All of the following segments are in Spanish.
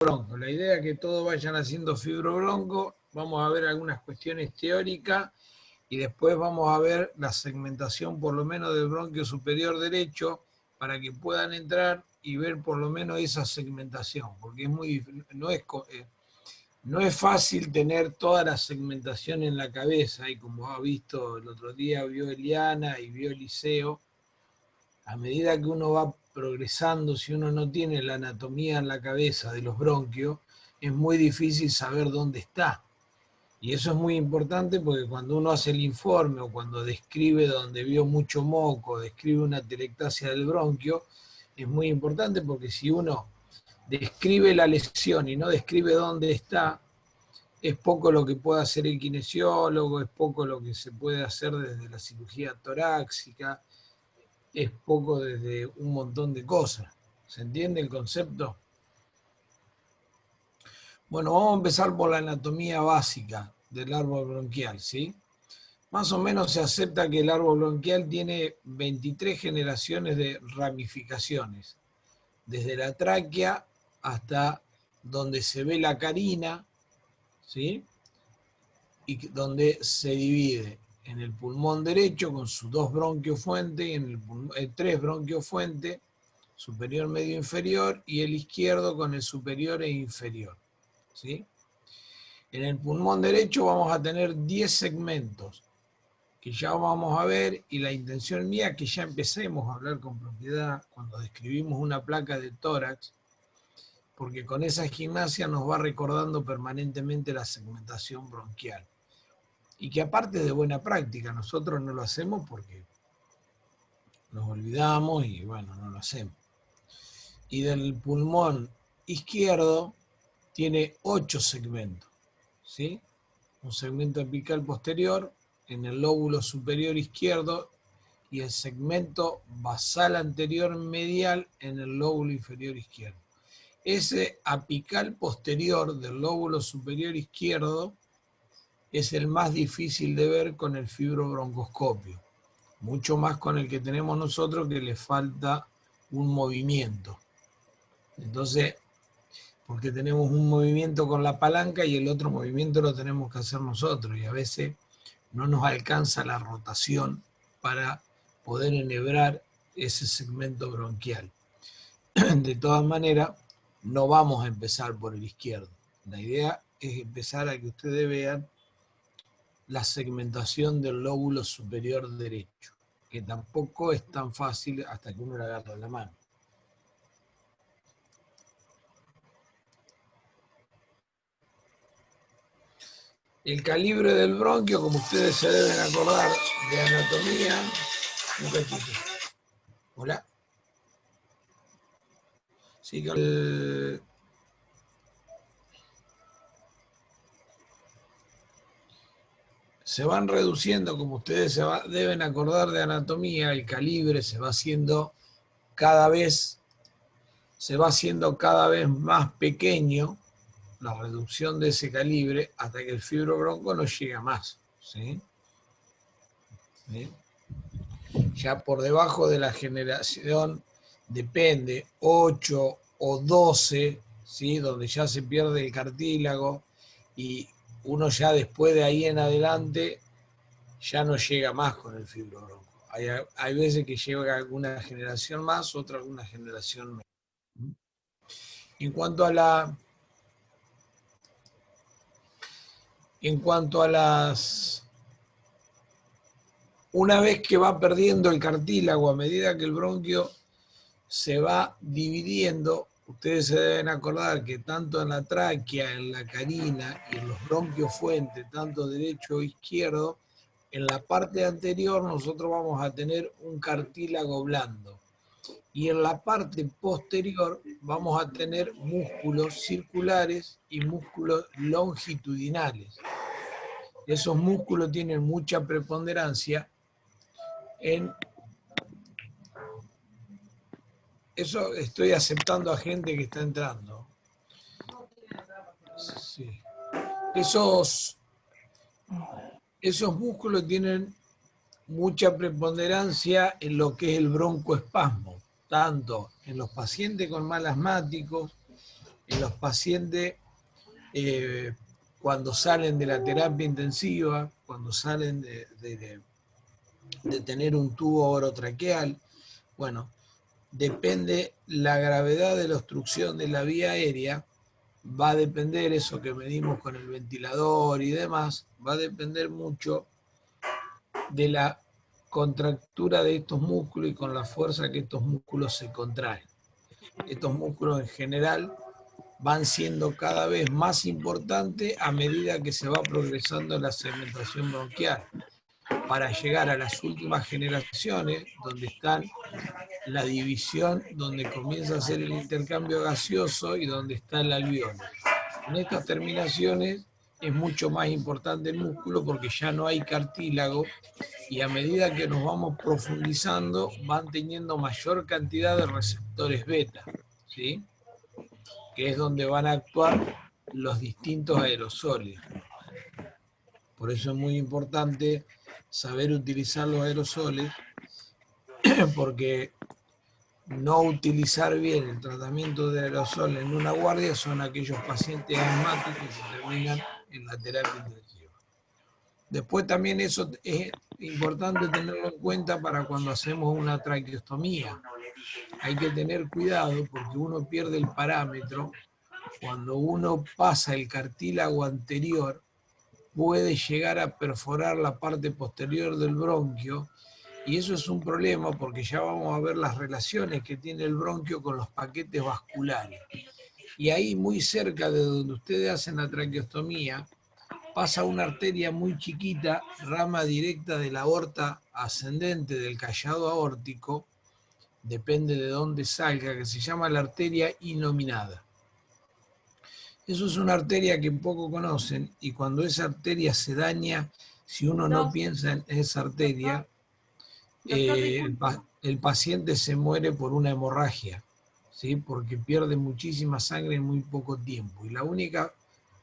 fibrobronco. La idea es que todos vayan haciendo fibrobronco. Vamos a ver algunas cuestiones teóricas y después vamos a ver la segmentación por lo menos del bronquio superior derecho para que puedan entrar y ver por lo menos esa segmentación, porque no es fácil tener toda la segmentación en la cabeza, y como ha visto el otro día, vio Eliana y vio Eliseo, a medida que uno va progresando, si uno no tiene la anatomía en la cabeza de los bronquios, es muy difícil saber dónde está. Y eso es muy importante porque cuando uno hace el informe o cuando describe donde vio mucho moco, describe una atelectasia del bronquio, es muy importante porque si uno describe la lesión y no describe dónde está, es poco lo que puede hacer el kinesiólogo, es poco lo que se puede hacer desde la cirugía torácica, es poco desde un montón de cosas. ¿Se entiende el concepto? Bueno, vamos a empezar por la anatomía básica del árbol bronquial, ¿sí? Más o menos se acepta que el árbol bronquial tiene 23 generaciones de ramificaciones, desde la tráquea hasta donde se ve la carina, ¿sí? Y donde se divide en el pulmón derecho con sus dos bronquiofuentes, en tres bronquiofuentes, superior, medio, inferior, y el izquierdo con el superior e inferior, ¿sí? En el pulmón derecho vamos a tener 10 segmentos, que ya vamos a ver, y la intención mía es que ya empecemos a hablar con propiedad cuando describimos una placa de tórax, porque con esa gimnasia nos va recordando permanentemente la segmentación bronquial. Y que aparte de buena práctica, nosotros no lo hacemos porque nos olvidamos y bueno, no lo hacemos. Y del pulmón izquierdo tiene 8 segmentos, ¿sí? Un segmento apical posterior en el lóbulo superior izquierdo y el segmento basal anterior medial en el lóbulo inferior izquierdo. Ese apical posterior del lóbulo superior izquierdo es el más difícil de ver con el fibrobroncoscopio, mucho más con el que tenemos nosotros, que le falta un movimiento. Entonces, porque tenemos un movimiento con la palanca y el otro movimiento lo tenemos que hacer nosotros, y a veces no nos alcanza la rotación para poder enhebrar ese segmento bronquial. De todas maneras, no vamos a empezar por el izquierdo. La idea es empezar a que ustedes vean la segmentación del lóbulo superior derecho, que tampoco es tan fácil hasta que uno la agarra en la mano. El calibre del bronquio, como ustedes se deben acordar de anatomía, un cachito. Hola. Sí, se van reduciendo, como ustedes deben acordar de anatomía, el calibre se va haciendo cada vez más pequeño, la reducción de ese calibre, hasta que el fibrobronco no llega más, ¿sí? ¿Sí? Ya por debajo de la generación, depende, 8 o 12, ¿sí? Donde ya se pierde el cartílago y uno ya después de ahí en adelante ya no llega más con el fibrobronco. Hay veces que llega alguna generación más, otra alguna generación menos. En cuanto a las... Una vez que va perdiendo el cartílago, a medida que el bronquio se va dividiendo, ustedes se deben acordar que tanto en la tráquea, en la carina y en los bronquios fuentes, tanto derecho o izquierdo, en la parte anterior nosotros vamos a tener un cartílago blando. Y en la parte posterior vamos a tener músculos circulares y músculos longitudinales. Esos músculos tienen mucha preponderancia en... Eso estoy aceptando a gente que está entrando. Sí. Esos músculos tienen mucha preponderancia en lo que es el broncoespasmo, tanto en los pacientes con mal asmáticos, en los pacientes cuando salen de la terapia intensiva, cuando salen de tener un tubo orotraqueal. Bueno, depende la gravedad de la obstrucción de la vía aérea, va a depender eso que medimos con el ventilador y demás, va a depender mucho de la contractura de estos músculos y con la fuerza que estos músculos se contraen. Estos músculos en general van siendo cada vez más importantes a medida que se va progresando en la segmentación bronquial, para llegar a las últimas generaciones, donde están la división, donde comienza a ser el intercambio gaseoso y donde está el alveolo. En estas terminaciones es mucho más importante el músculo porque ya no hay cartílago y a medida que nos vamos profundizando van teniendo mayor cantidad de receptores beta, ¿sí? Que es donde van a actuar los distintos aerosoles. Por eso es muy importante saber utilizar los aerosoles, porque no utilizar bien el tratamiento de aerosol en una guardia son aquellos pacientes asmáticos que terminan en la terapia intensiva. Después también eso es importante tenerlo en cuenta para cuando hacemos una traqueostomía. Hay que tener cuidado porque uno pierde el parámetro. Cuando uno pasa el cartílago anterior, puede llegar a perforar la parte posterior del bronquio, y eso es un problema porque ya vamos a ver las relaciones que tiene el bronquio con los paquetes vasculares. Y ahí muy cerca de donde ustedes hacen la traqueostomía, pasa una arteria muy chiquita, rama directa de la aorta ascendente del callado aórtico, depende de dónde salga, que se llama la arteria inominada. Eso es una arteria que poco conocen, y cuando esa arteria se daña, si uno no piensa en esa arteria, el paciente se muere por una hemorragia, ¿sí? Porque pierde muchísima sangre en muy poco tiempo. Y la única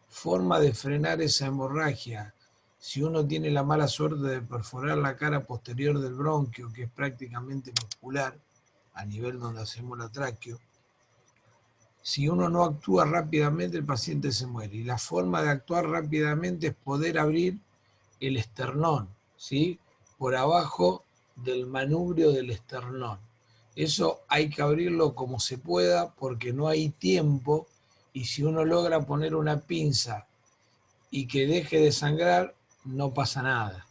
forma de frenar esa hemorragia, si uno tiene la mala suerte de perforar la cara posterior del bronquio, que es prácticamente muscular, a nivel donde hacemos la tráqueo, si uno no actúa rápidamente, el paciente se muere. Y la forma de actuar rápidamente es poder abrir el esternón, ¿sí? Por abajo del manubrio del esternón. Eso hay que abrirlo como se pueda porque no hay tiempo, y si uno logra poner una pinza y que deje de sangrar, no pasa nada.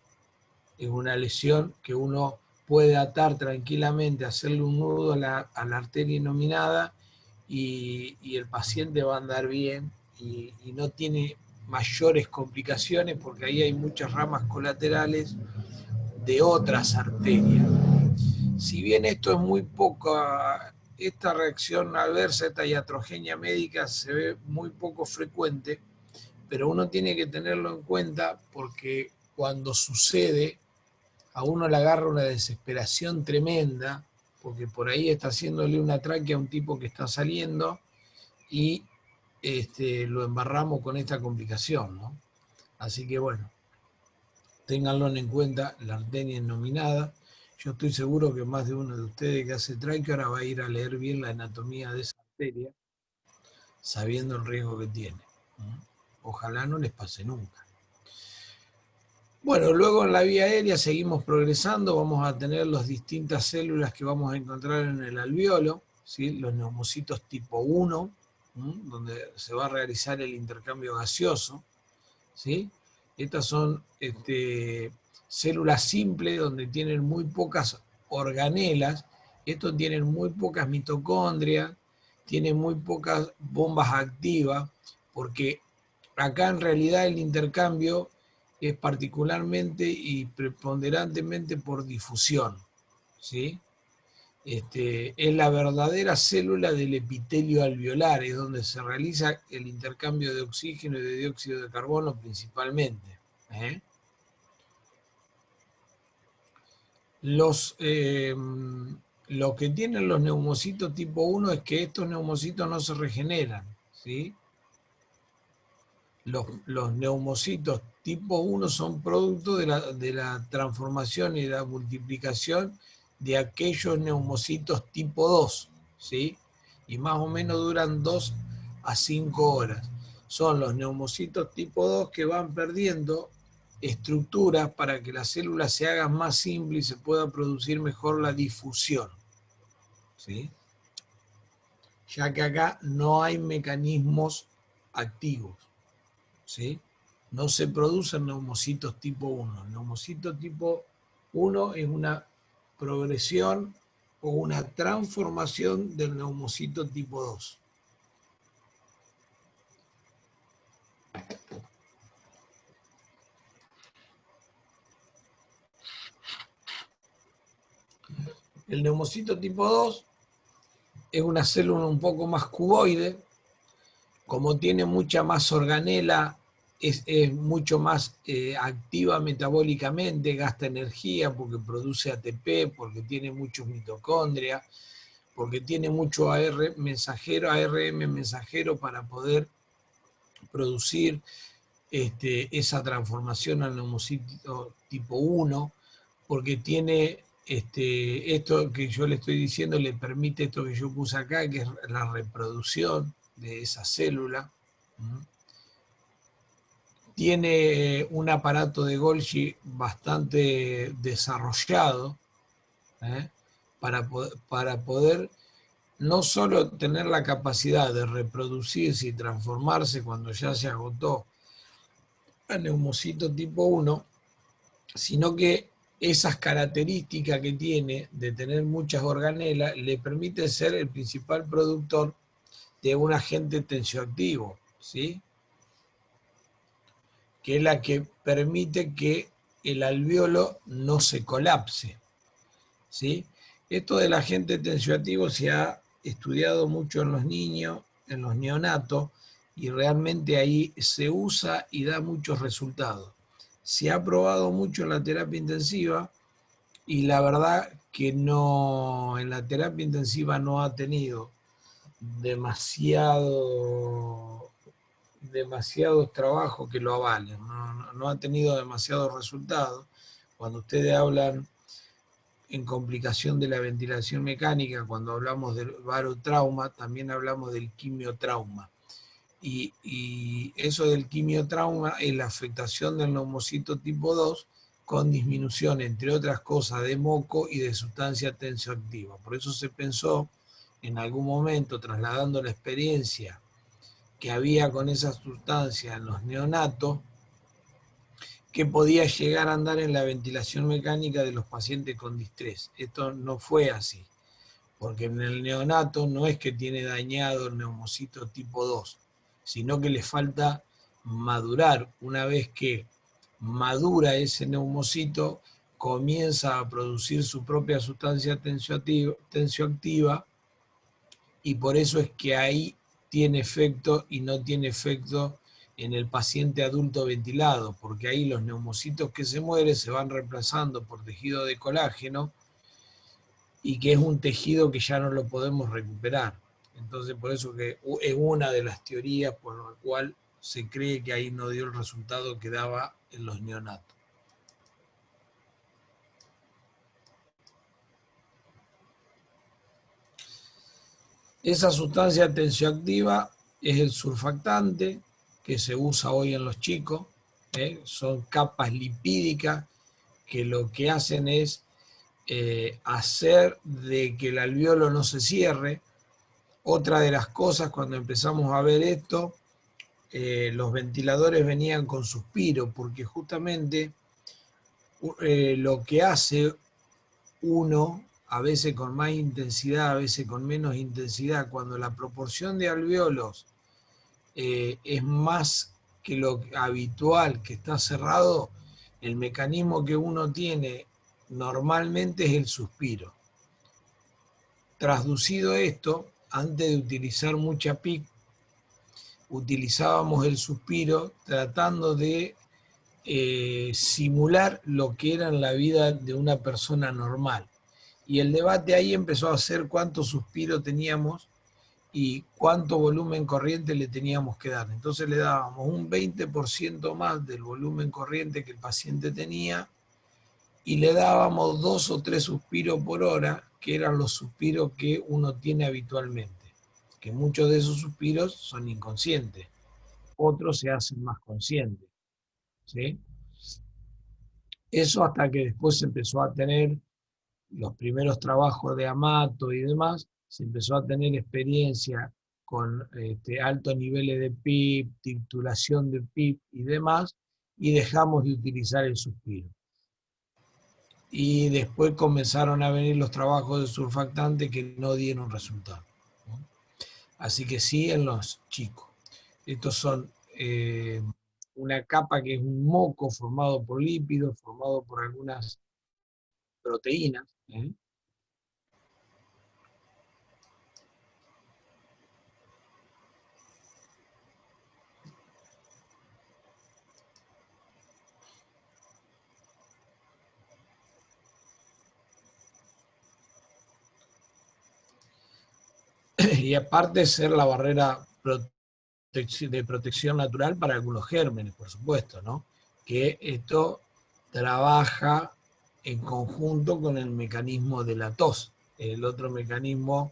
Es una lesión que uno puede atar tranquilamente, hacerle un nudo a la arteria inominada, y el paciente va a andar bien y no tiene mayores complicaciones porque ahí hay muchas ramas colaterales de otras arterias. Si bien esto es muy poca, esta reacción adversa, esta iatrogenia médica se ve muy poco frecuente, pero uno tiene que tenerlo en cuenta porque cuando sucede a uno le agarra una desesperación tremenda, porque por ahí está haciéndole una tráquea a un tipo que está saliendo y lo embarramos con esta complicación, ¿no? Así que bueno, ténganlo en cuenta, la arteria nominada. Yo estoy seguro que más de uno de ustedes que hace tráquea ahora va a ir a leer bien la anatomía de esa arteria, sabiendo el riesgo que tiene. Ojalá no les pase nunca. Bueno, luego en la vía aérea seguimos progresando, vamos a tener las distintas células que vamos a encontrar en el alveolo, ¿sí? Los neumocitos tipo 1, donde se va a realizar el intercambio gaseoso, ¿sí? Estas son células simples donde tienen muy pocas organelas, estos tienen muy pocas mitocondrias, tienen muy pocas bombas activas, porque acá en realidad el intercambio es particularmente y preponderantemente por difusión, ¿sí? Es la verdadera célula del epitelio alveolar, es donde se realiza el intercambio de oxígeno y de dióxido de carbono principalmente. Lo que tienen los neumocitos tipo 1 es que estos neumocitos no se regeneran, ¿sí? Los neumocitos tipo 1 son producto de la transformación y la multiplicación de aquellos neumocitos tipo 2, ¿sí? Y más o menos duran 2 a 5 horas. Son los neumocitos tipo 2 que van perdiendo estructuras para que las células se hagan más simples y se pueda producir mejor la difusión, ¿sí? Ya que acá no hay mecanismos activos, ¿sí? No se producen neumocitos tipo 1. El neumocito tipo 1 es una progresión o una transformación del neumocito tipo 2. El neumocito tipo 2 es una célula un poco más cuboide, como tiene mucha más organela, es mucho más activa metabólicamente, gasta energía porque produce ATP, porque tiene muchos mitocondrias, porque tiene mucho ARM mensajero para poder producir esa transformación al neumocito tipo 1, porque tiene esto que yo le estoy diciendo, le permite esto que yo puse acá, que es la reproducción de esa célula. Tiene un aparato de Golgi bastante desarrollado, ¿eh? para poder no solo tener la capacidad de reproducirse y transformarse cuando ya se agotó el neumocito tipo 1, sino que esas características que tiene de tener muchas organelas le permite ser el principal productor de un agente tensioactivo, ¿sí? Que es la que permite que el alveolo no se colapse, ¿sí? Esto del agente tensioactivo se ha estudiado mucho en los niños, en los neonatos, y realmente ahí se usa y da muchos resultados. Se ha probado mucho en la terapia intensiva y la verdad que no, en la terapia intensiva no ha tenido demasiados trabajos que lo avalen, no ha tenido demasiados resultados. Cuando ustedes hablan en complicación de la ventilación mecánica, cuando hablamos del barotrauma, también hablamos del quimiotrauma. Y eso del quimiotrauma es la afectación del neumocito tipo 2 con disminución, entre otras cosas, de moco y de sustancia tensioactiva. Por eso se pensó en algún momento, trasladando la experiencia que había con esa sustancia en los neonatos, que podía llegar a andar en la ventilación mecánica de los pacientes con distrés. Esto no fue así, porque en el neonato no es que tiene dañado el neumocito tipo 2, sino que le falta madurar. Una vez que madura ese neumocito, comienza a producir su propia sustancia tensioactiva, y por eso es que ahí tiene efecto y no tiene efecto en el paciente adulto ventilado, porque ahí los neumocitos que se mueren se van reemplazando por tejido de colágeno, y que es un tejido que ya no lo podemos recuperar. Entonces, por eso que es una de las teorías por la cual se cree que ahí no dio el resultado que daba en los neonatos. Esa sustancia tensioactiva es el surfactante que se usa hoy en los chicos, son capas lipídicas que lo que hacen es hacer de que el alveolo no se cierre. Otra de las cosas, cuando empezamos a ver esto, los ventiladores venían con suspiro, porque justamente lo que hace uno, a veces con más intensidad, a veces con menos intensidad, cuando la proporción de alveolos es más que lo habitual, que está cerrado, el mecanismo que uno tiene normalmente es el suspiro. Traducido esto, antes de utilizar mucha PIC, utilizábamos el suspiro tratando de simular lo que era en la vida de una persona normal. Y el debate ahí empezó a ser cuánto suspiro teníamos y cuánto volumen corriente le teníamos que dar. Entonces le dábamos un 20% más del volumen corriente que el paciente tenía y le dábamos 2 o 3 suspiros por hora, que eran los suspiros que uno tiene habitualmente, que muchos de esos suspiros son inconscientes, otros se hacen más conscientes, ¿sí? Eso hasta que después se empezó a tener los primeros trabajos de Amato y demás, se empezó a tener experiencia con altos niveles de PIB, titulación de PIB y demás, y dejamos de utilizar el suspiro. Y después comenzaron a venir los trabajos de surfactante que no dieron resultado, ¿no? Así que sí en los chicos. Estos son una capa que es un moco formado por lípidos, formado por algunas proteínas, ¿eh? Y aparte ser la barrera de protección natural para algunos gérmenes, por supuesto, ¿no? Que esto trabaja en conjunto con el mecanismo de la tos, el otro mecanismo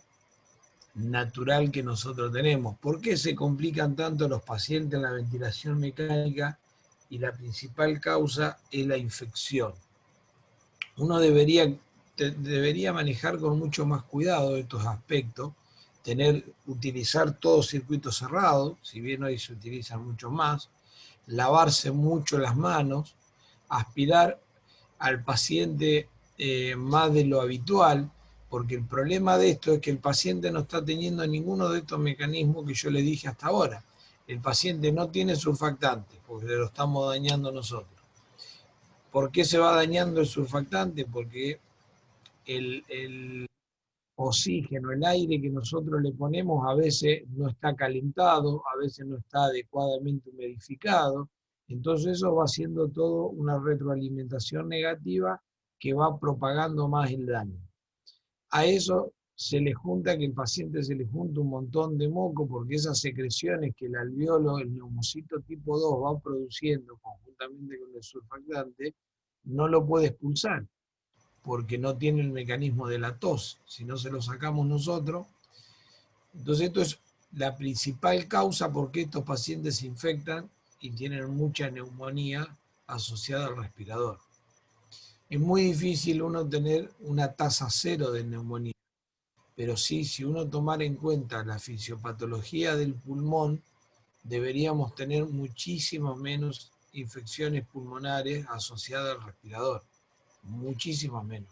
natural que nosotros tenemos. ¿Por qué se complican tanto los pacientes en la ventilación mecánica? Y la principal causa es la infección. Uno debería manejar con mucho más cuidado estos aspectos, utilizar todo circuito cerrado, si bien hoy se utilizan mucho más, lavarse mucho las manos, aspirar al paciente más de lo habitual, porque el problema de esto es que el paciente no está teniendo ninguno de estos mecanismos que yo le dije hasta ahora. El paciente no tiene surfactante, porque lo estamos dañando nosotros. ¿Por qué se va dañando el surfactante? Porque el oxígeno, el aire que nosotros le ponemos a veces no está calentado, a veces no está adecuadamente humidificado, entonces eso va haciendo todo una retroalimentación negativa que va propagando más el daño. A eso se le junta que el paciente se le junta un montón de moco porque esas secreciones que el alveolo, el neumocito tipo 2 va produciendo conjuntamente con el surfactante, no lo puede expulsar porque no tiene el mecanismo de la tos. Si no se lo sacamos nosotros, entonces esto es la principal causa por qué estos pacientes se infectan y tienen mucha neumonía asociada al respirador. Es muy difícil uno tener una tasa cero de neumonía, pero sí, si uno tomara en cuenta la fisiopatología del pulmón, deberíamos tener muchísimo menos infecciones pulmonares asociadas al respirador, muchísimo menos.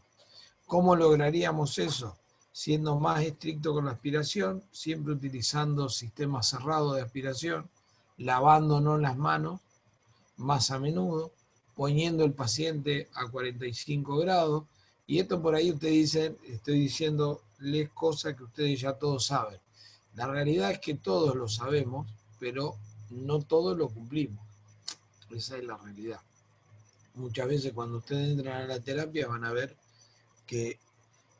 ¿Cómo lograríamos eso? Siendo más estricto con la aspiración, siempre utilizando sistemas cerrados de aspiración, lavándonos las manos más a menudo, poniendo el paciente a 45 grados, y esto por ahí ustedes dicen, estoy diciéndoles cosas que ustedes ya todos saben. La realidad es que todos lo sabemos, pero no todos lo cumplimos. Esa es la realidad. Muchas veces cuando ustedes entran a la terapia van a ver que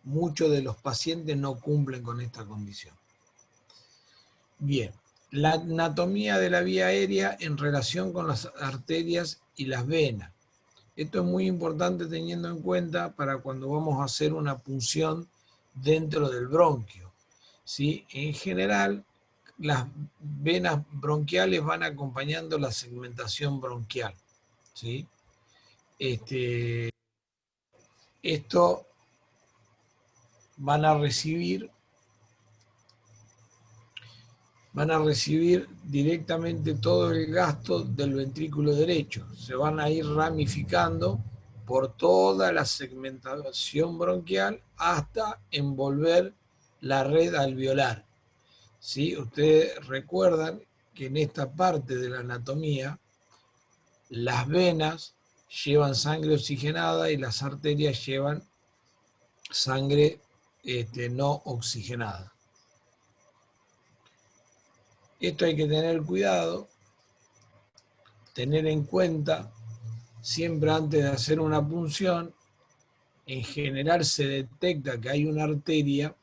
muchos de los pacientes no cumplen con esta condición. Bien, la anatomía de la vía aérea en relación con las arterias y las venas. Esto es muy importante teniendo en cuenta para cuando vamos a hacer una punción dentro del bronquio, ¿sí? En general, las venas bronquiales van acompañando la segmentación bronquial, ¿sí? Esto van a recibir directamente todo el gasto del ventrículo derecho. Se van a ir ramificando por toda la segmentación bronquial hasta envolver la red alveolar. ¿Sí? Ustedes recuerdan que en esta parte de la anatomía las venas llevan sangre oxigenada y las arterias llevan sangre no oxigenada. Esto hay que tener cuidado, tener en cuenta, siempre antes de hacer una punción, en general se detecta que hay una arteria.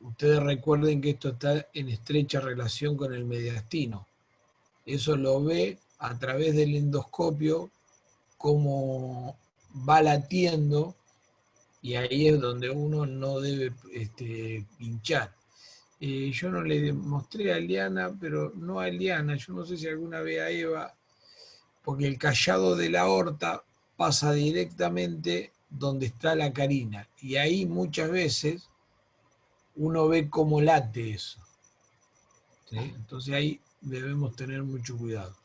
Ustedes recuerden que esto está en estrecha relación con el mediastino. Eso lo ve a través del endoscopio, cómo va latiendo, y ahí es donde uno no debe pinchar. Yo no le mostré a Eliana, pero no a Eliana, yo no sé si alguna vez a Eva, porque el callado de la aorta pasa directamente donde está la carina, y ahí muchas veces uno ve cómo late eso, ¿sí? Entonces ahí debemos tener mucho cuidado.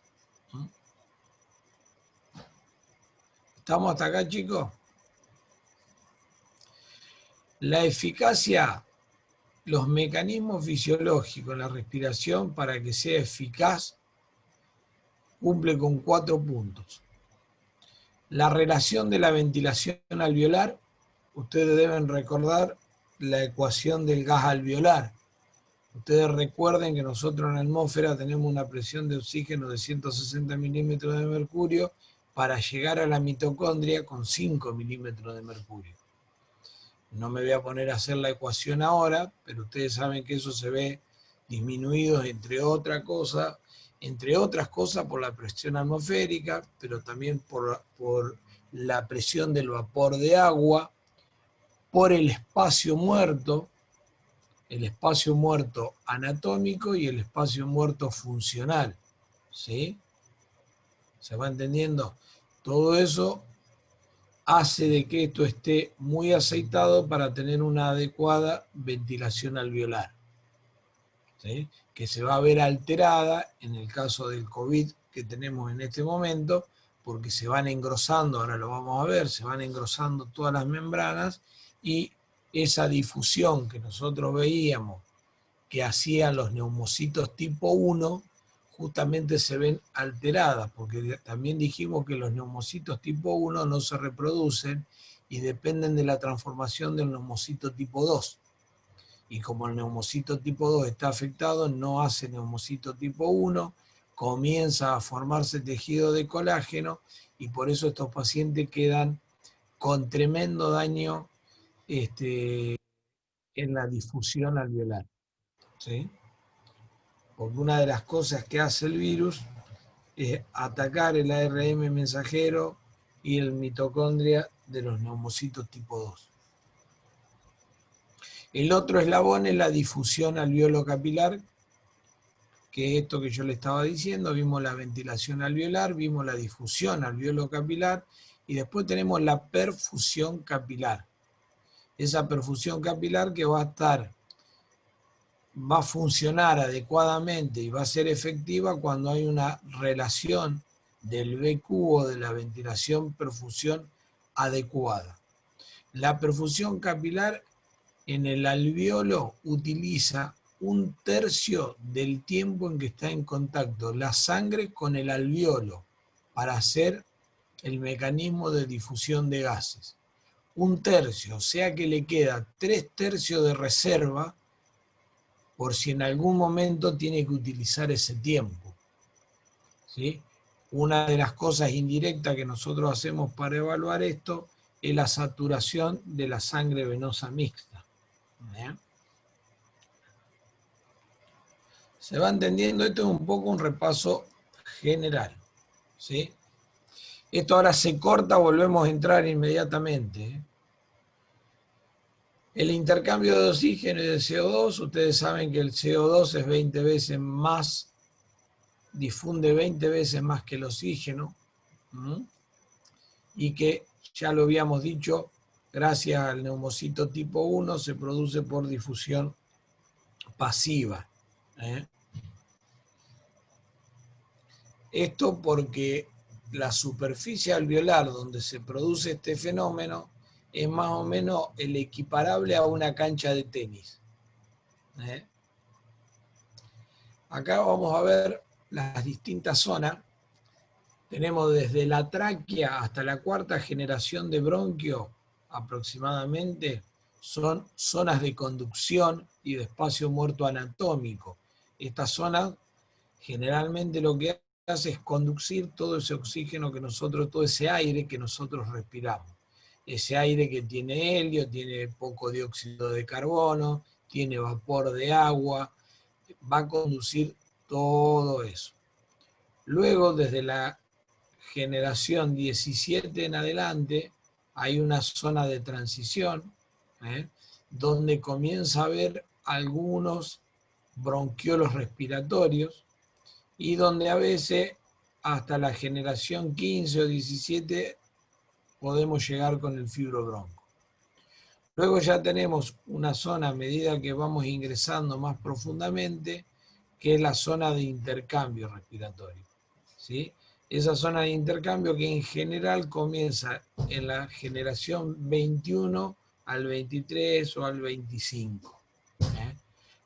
¿Estamos hasta acá, chicos? La eficacia, los mecanismos fisiológicos en la respiración para que sea eficaz cumple con 4 puntos. La relación de la ventilación alveolar, ustedes deben recordar la ecuación del gas alveolar. Ustedes recuerden que nosotros en la atmósfera tenemos una presión de oxígeno de 160 milímetros de mercurio para llegar a la mitocondria con 5 milímetros de mercurio. No me voy a poner a hacer la ecuación ahora, pero ustedes saben que eso se ve disminuido entre otras cosas por la presión atmosférica, pero también por la presión del vapor de agua, por el espacio muerto anatómico y el espacio muerto funcional. ¿Sí? ¿Se va entendiendo? Todo eso hace de que esto esté muy aceitado para tener una adecuada ventilación alveolar, ¿sí? Que se va a ver alterada en el caso del COVID que tenemos en este momento, porque se van engrosando, ahora lo vamos a ver, se van engrosando todas las membranas y esa difusión que nosotros veíamos que hacían los neumocitos tipo 1, justamente se ven alteradas, porque también dijimos que los neumocitos tipo 1 no se reproducen y dependen de la transformación del neumocito tipo 2. Y como el neumocito tipo 2 está afectado, no hace neumocito tipo 1, comienza a formarse tejido de colágeno y por eso estos pacientes quedan con tremendo daño en la difusión alveolar. ¿Sí? Porque una de las cosas que hace el virus es atacar el ARN mensajero y el mitocondria de los neumocitos tipo 2. El otro eslabón es la difusión alveolo-capilar, que es esto que yo le estaba diciendo. Vimos la ventilación alveolar, vimos la difusión alveolo-capilar y después tenemos la perfusión capilar. Esa perfusión capilar que va a funcionar adecuadamente y va a ser efectiva cuando hay una relación del BQ o de la ventilación-perfusión adecuada. La perfusión capilar en el alveolo utiliza 1/3 del tiempo en que está en contacto la sangre con el alveolo para hacer el mecanismo de difusión de gases. 1/3, o sea que le queda 3/3 de reserva por si en algún momento tiene que utilizar ese tiempo. ¿Sí? Una de las cosas indirectas que nosotros hacemos para evaluar esto es la saturación de la sangre venosa mixta. ¿Bien? ¿Se va entendiendo? Esto es un poco un repaso general. ¿Sí? Esto ahora se corta, volvemos a entrar inmediatamente. El intercambio de oxígeno y de CO2, ustedes saben que el CO2 es 20 veces más, difunde 20 veces más que el oxígeno, y que, ya lo habíamos dicho, gracias al neumocito tipo 1 se produce por difusión pasiva. Esto porque la superficie alveolar donde se produce este fenómeno es más o menos el equiparable a una cancha de tenis. Acá vamos a ver las distintas zonas. Tenemos desde la tráquea hasta la 4ª generación de bronquio, aproximadamente, son zonas de conducción y de espacio muerto anatómico. Estas zonas generalmente lo que hace es conducir todo ese oxígeno que nosotros, todo ese aire que nosotros respiramos. Ese aire que tiene helio, tiene poco dióxido de carbono, tiene vapor de agua, va a conducir todo eso. Luego, desde la generación 17 en adelante, hay una zona de transición, donde comienza a haber algunos bronquiolos respiratorios y donde a veces hasta la generación 15 o 17 podemos llegar con el fibrobronco. Luego ya tenemos una zona a medida que vamos ingresando más profundamente, que es la zona de intercambio respiratorio, ¿sí? Esa zona de intercambio que en general comienza en la generación 21 al 23 o al 25. ¿eh?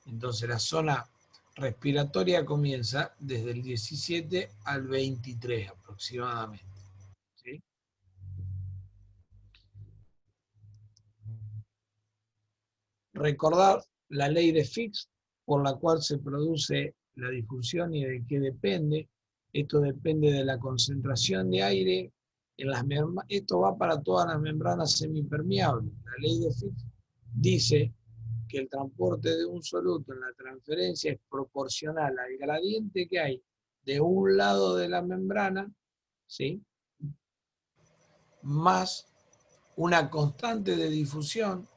Entonces la zona respiratoria comienza desde el 17 al 23 aproximadamente. ¿Sí? Recordar la ley de Fick, por la cual se produce la difusión y de qué depende. Esto depende de la concentración de aire. Esto va para todas las membranas semipermeables. La ley de Fick dice que el transporte de un soluto en la transferencia es proporcional al gradiente que hay de un lado de la membrana, ¿sí? Más una constante de difusión,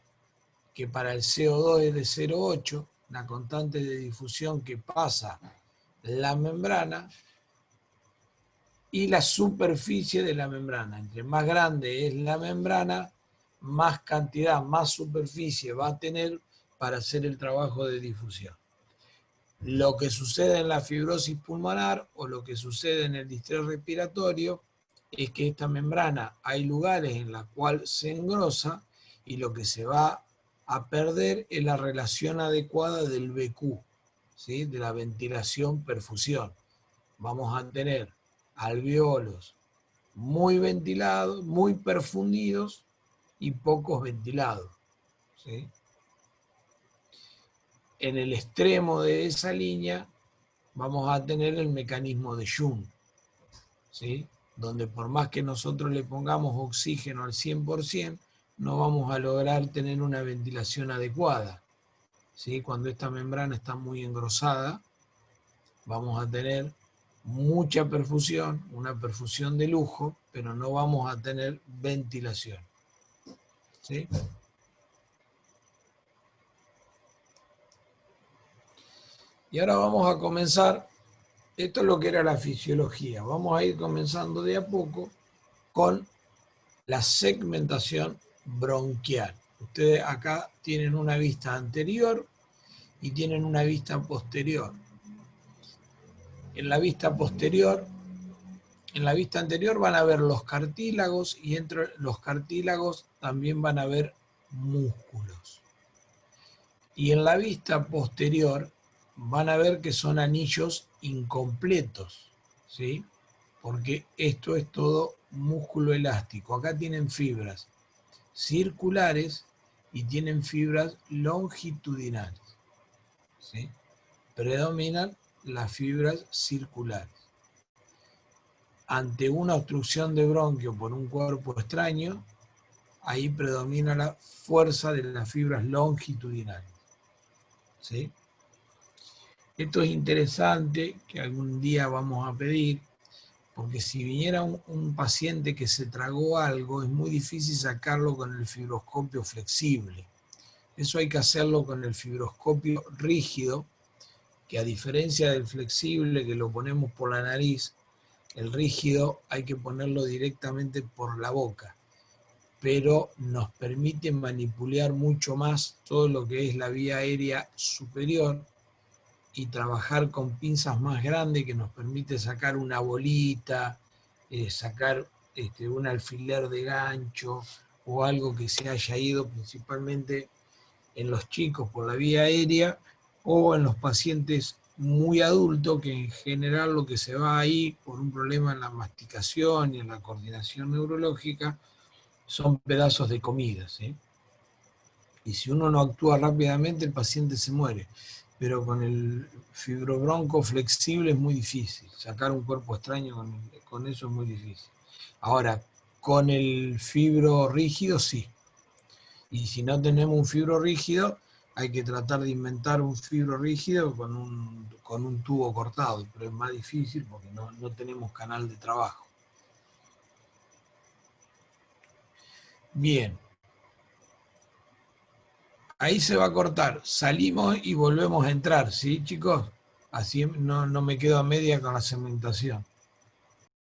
que para el CO2 es de 0,8, la constante de difusión que pasa la membrana, y la superficie de la membrana. Entre más grande es la membrana, más cantidad, más superficie va a tener para hacer el trabajo de difusión. Lo que sucede en la fibrosis pulmonar o lo que sucede en el distrés respiratorio es que esta membrana hay lugares en los cuales se engrosa y lo que se va a perder es la relación adecuada del BQ, ¿sí? De la ventilación-perfusión. Vamos a tener alveolos muy ventilados, muy perfundidos y pocos ventilados, ¿sí? En el extremo de esa línea vamos a tener el mecanismo de Jung, ¿sí? Donde por más que nosotros le pongamos oxígeno al 100%, no vamos a lograr tener una ventilación adecuada, ¿sí? Cuando esta membrana está muy engrosada, vamos a tener mucha perfusión, una perfusión de lujo, pero no vamos a tener ventilación, ¿sí? Y ahora vamos a comenzar. Esto es lo que era la fisiología. Vamos a ir comenzando de a poco con la segmentación bronquial. Ustedes acá tienen una vista anterior y tienen una vista posterior. En la vista posterior, en la vista anterior van a ver los cartílagos y entre los cartílagos también van a ver músculos. Y en la vista posterior van a ver que son anillos incompletos, ¿sí? Porque esto es todo músculo elástico. Acá tienen fibras circulares y tienen fibras longitudinales, ¿sí? Predominan las fibras circulares. Ante una obstrucción de bronquio por un cuerpo extraño, ahí predomina la fuerza de las fibras longitudinales, ¿sí? Esto es interesante, que algún día vamos a pedir, porque si viniera un paciente que se tragó algo, es muy difícil sacarlo con el fibroscopio flexible. Eso hay que hacerlo con el fibroscopio rígido, que a diferencia del flexible que lo ponemos por la nariz, el rígido hay que ponerlo directamente por la boca, pero nos permite manipular mucho más todo lo que es la vía aérea superior y trabajar con pinzas más grandes que nos permite sacar una bolita, sacar un alfiler de gancho o algo que se haya ido principalmente en los chicos por la vía aérea o en los pacientes muy adultos, que en general lo que se va ahí por un problema en la masticación y en la coordinación neurológica son pedazos de comida, ¿sí? Y si uno no actúa rápidamente, el paciente se muere. Pero con el fibrobronco flexible es muy difícil. Sacar un cuerpo extraño con eso es muy difícil. Ahora, con el fibro rígido sí. Y si no tenemos un fibro rígido, hay que tratar de inventar un fibro rígido con un tubo cortado. Pero es más difícil porque no tenemos canal de trabajo. Bien. ahí se va a cortar, salimos y volvemos a entrar, ¿sí, chicos? Así no me quedo a media con la segmentación.